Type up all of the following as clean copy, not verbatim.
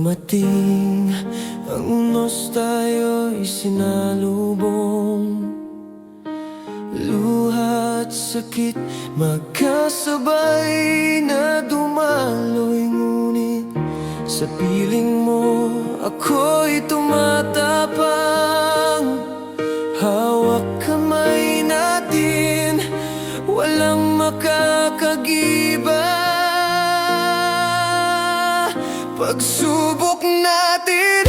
dumating ang unos, tayo'y sinalubong. Luha at sakit magkasabay na dumaloy, ngunit sa piling mo ako'y tumatapang. Hawak kamay natin, walang makakagiba. Pagsubok natin,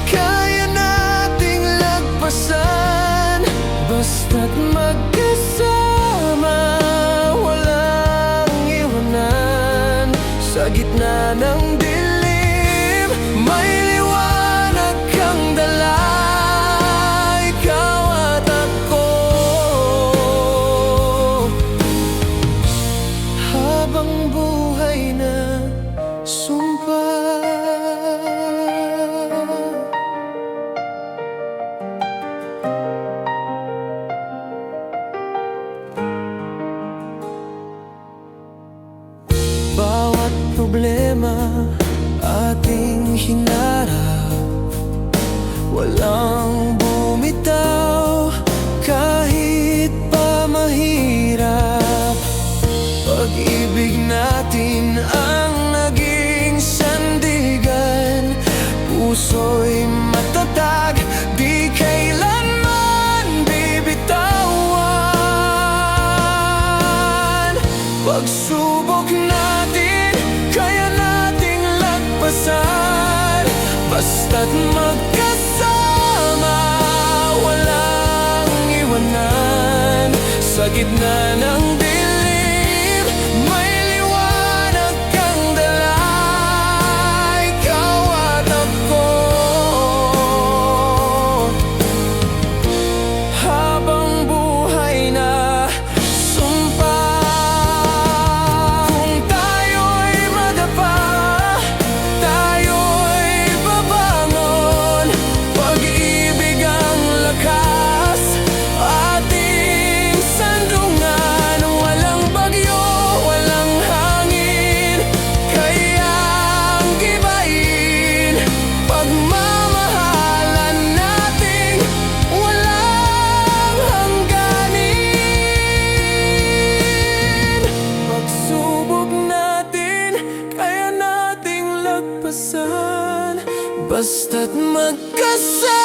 kaya nating lagpasan. Basta't magkasama, walang iwanan. Sa gitna ng dilim, may liwanag kang dala. Ikaw at ako, habang buhay na sumpa. Bawat problema ating hinarap, walang bumitaw kahit pa mahirap. Pag-ibig natin ang naging sandigan, puso'y matatag, di kailanman bibitawan. Pagsubok natin, kaya nating lagpasan. Basta't magkasama, walang iwanan. Sa gitna ng dilim, may liwanag kang dala. Ikaw at ako, habang buhay na sumpa. Kung tayo'y madapa, tayo'y babangon. Pag-ibig ang lakas, ating sandungan. Walang bagyo, walang hangin, kayang gibain. Pagmamahalan nating walang hangganin. Pagsubok natin, kaya nating lagpasan. Basta't magkasama,